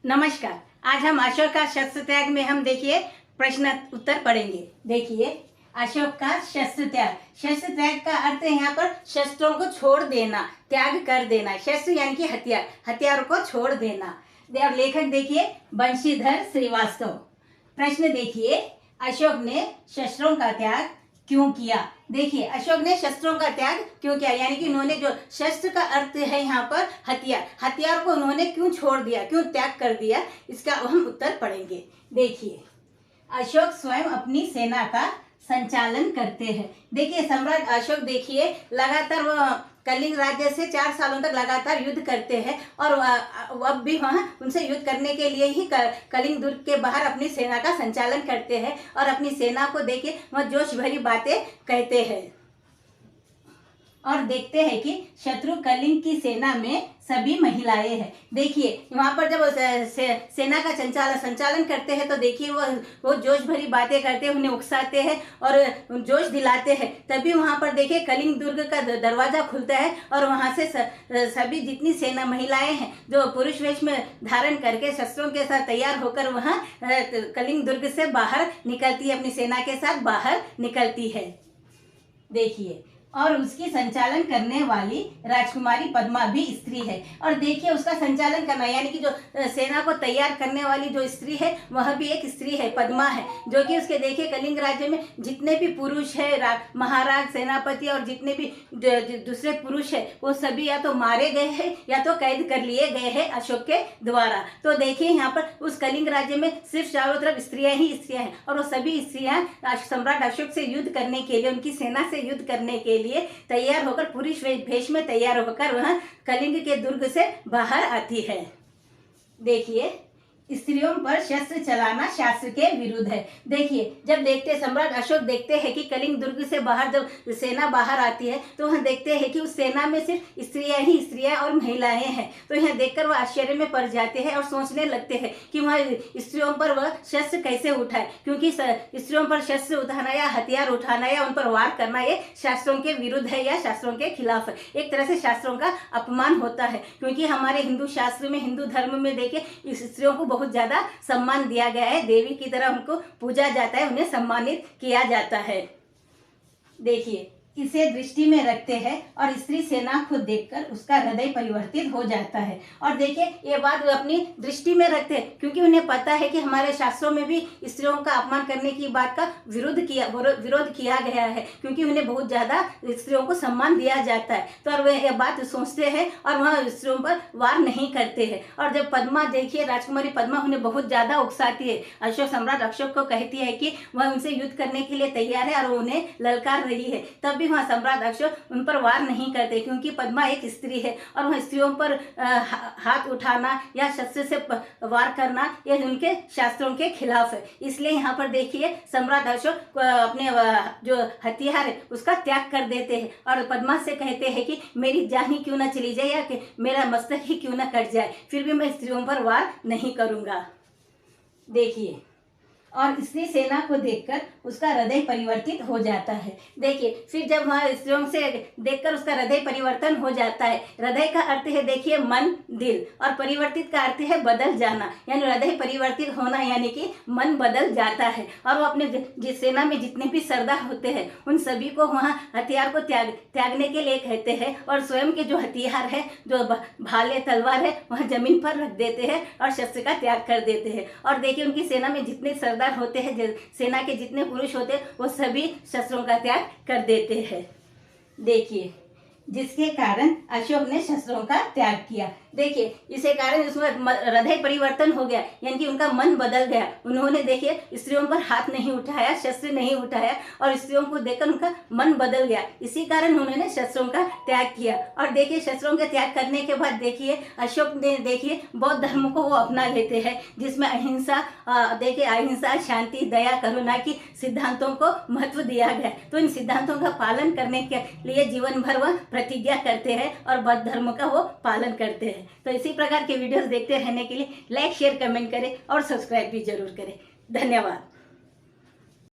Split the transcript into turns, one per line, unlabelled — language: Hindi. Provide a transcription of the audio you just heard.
नमस्कार। आज हम अशोक का शस्त्र त्याग में हम देखिए प्रश्न उत्तर पढ़ेंगे। देखिए अशोक का शस्त्र त्याग का अर्थ है यहाँ पर शस्त्रों को छोड़ देना, त्याग कर देना। शस्त्र यानी कि हथियार, हथियारों को छोड़ देना। अब लेखक देखिए बंशीधर श्रीवास्तव। प्रश्न देखिए अशोक ने शस्त्रों का त्याग क्यों किया। देखिए अशोक ने शस्त्रों का त्याग क्यों किया, यानी कि उन्होंने जो शस्त्र का अर्थ है यहाँ पर हथियार, हथियार को उन्होंने क्यों छोड़ दिया, क्यों त्याग कर दिया, इसका हम उत्तर पढ़ेंगे। देखिए अशोक स्वयं अपनी सेना का संचालन करते हैं। देखिए सम्राट अशोक देखिए लगातार वो कलिंग राज्य से 4 सालों तक लगातार युद्ध करते हैं और अब भी वहाँ उनसे युद्ध करने के लिए ही कलिंग दुर्ग के बाहर अपनी सेना का संचालन करते हैं और अपनी सेना को देखिए वह जोश भरी बातें कहते हैं और देखते हैं कि शत्रु कलिंग की सेना में सभी महिलाएं हैं। देखिए वहाँ पर जब सेना का संचालन करते हैं तो देखिए वो जोश भरी बातें करते हैं, उन्हें उकसाते हैं और जोश दिलाते हैं। तभी वहाँ पर देखिए कलिंग दुर्ग का दरवाजा खुलता है और वहाँ से सभी जितनी सेना महिलाएं हैं जो पुरुष वेश में धारण करके शस्त्रों के साथ तैयार होकर वहाँ कलिंग दुर्ग से बाहर निकलती है, अपनी सेना के साथ बाहर निकलती है। देखिए और उसकी संचालन करने वाली राजकुमारी पद्मा भी स्त्री है और देखिए उसका संचालन करना यानी कि जो सेना को तैयार करने वाली जो स्त्री है वह भी एक स्त्री है, पद्मा है, जो कि उसके देखिए कलिंग राज्य में जितने भी पुरुष है, महाराज, सेनापति और जितने भी दूसरे पुरुष है वो सभी या तो मारे गए हैं या तो कैद कर लिए गए हैं अशोक के द्वारा। तो देखिए यहाँ पर उस कलिंग राज्य में सिर्फ चारों तरफ स्त्रियां ही स्त्रियां हैं और वो सभी स्त्रियां सम्राट अशोक से युद्ध करने के लिए, उनकी सेना से युद्ध करने के लिए तैयार होकर पुरुष वेश में तैयार होकर वह कलिंग के दुर्ग से बाहर आती है। देखिए स्त्रियों पर शस्त्र चलाना शास्त्र के विरुद्ध है। देखिए जब देखते सम्राट अशोक देखते हैं कि कलिंग दुर्ग से बाहर जब सेना बाहर आती है तो वह देखते हैं कि उस सेना में सिर्फ स्त्रियां ही स्त्रियां और महिलाएं हैं। तो यह देखकर वह आश्चर्य में पड़ जाते हैं और सोचने लगते हैं कि वह स्त्रियों पर वह शस्त्र कैसे उठाए, क्योंकि स्त्रियों पर शस्त्र उठाना या हथियार उठाना या उन पर वार करना ये शास्त्रों के विरुद्ध है या शास्त्रों के खिलाफ है। एक तरह से शास्त्रों का अपमान होता है, क्योंकि हमारे हिंदू शास्त्र में, हिंदू धर्म में देखिए स्त्रियों को बहुत ज्यादा सम्मान दिया गया है, देवी की तरह उनको पूजा जाता है, उन्हें सम्मानित किया जाता है। देखिए इसे दृष्टि में रखते हैं और स्त्री सेना को देखकर उसका हृदय परिवर्तित हो जाता है। और देखिए ये बात अपनी दृष्टि में रखते हैं क्योंकि उन्हें पता है कि हमारे शास्त्रों में भी स्त्रियों का अपमान करने की बात का विरोध किया गया है, क्योंकि उन्हें बहुत ज्यादा स्त्रियों को सम्मान दिया जाता है। तो और वे ये बात सोचते हैं और वह स्त्रियों पर वार नहीं करते हैं। और जब पद्मा देखिए राजकुमारी पद्मा उन्हें बहुत ज्यादा उकसाती है, सम्राट अशोक को कहती है कि वह उनसे युद्ध करने के लिए तैयार है और उन्हें ललकार रही है, तब भी वहाँ सम्राट अशोक उन पर वार नहीं करते, क्योंकि पद्मा एक स्त्री है और वह स्त्रियों पर हाथ उठाना या शस्त्र से वार करना यह उनके शास्त्रों के खिलाफ है। इसलिए यहाँ पर देखिए सम्राट अशोक अपने जो हथियार है उसका त्याग कर देते हैं और पद्मा से कहते हैं कि मेरी जान ही क्यों ना चली जाए या कि मेरा मस्तक ही क्यों ना कट जाए, फिर भी मैं स्त्रियों पर वार नहीं करूँगा। देखिए और स्त्री सेना को देखकर उसका हृदय परिवर्तित हो जाता है। देखिए फिर जब वह स्त्रियों से देखकर उसका हृदय परिवर्तन हो जाता है, हृदय का अर्थ है देखिए मन, दिल, और परिवर्तित का अर्थ है बदल जाना, यानी हृदय परिवर्तित होना यानी कि मन बदल जाता है। और वो अपने जिस सेना में जितने भी सरदार होते हैं उन सभी को वहाँ हथियार को त्यागने के लिए कहते हैं और स्वयं के जो हथियार है, जो भाले तलवार है, वह जमीन पर रख देते हैं और शस्त्र का त्याग कर देते हैं। और देखिए उनकी सेना में जितने होते हैं, सेना के जितने पुरुष होते हैं वो सभी शस्त्रों का त्याग कर देते हैं। देखिए जिसके कारण अशोक ने शस्त्रों का त्याग किया। देखिए इसे कारण उसमें हृदय परिवर्तन हो गया, यानी कि उनका मन बदल गया। उन्होंने देखिए स्त्रियों पर हाथ नहीं उठाया, शस्त्र नहीं उठाया और स्त्रियों को देखकर उनका मन बदल गया। इसी कारण उन्होंने शस्त्रों का त्याग किया। और देखिए शस्त्रों का त्याग करने के बाद देखिए अशोक ने देखिए बौद्ध धर्म को वो अपना लेते हैं, जिसमें अहिंसा, देखिए अहिंसा, शांति, दया, करुणा की सिद्धांतों को महत्व दिया गया। तो इन सिद्धांतों का पालन करने के लिए जीवन भर वह प्रतिज्ञा करते हैं और बौद्ध धर्म का वो पालन करते हैं। तो इसी प्रकार के वीडियोस देखते रहने के लिए लाइक, शेयर, कमेंट करें और सब्सक्राइब भी जरूर करें। धन्यवाद।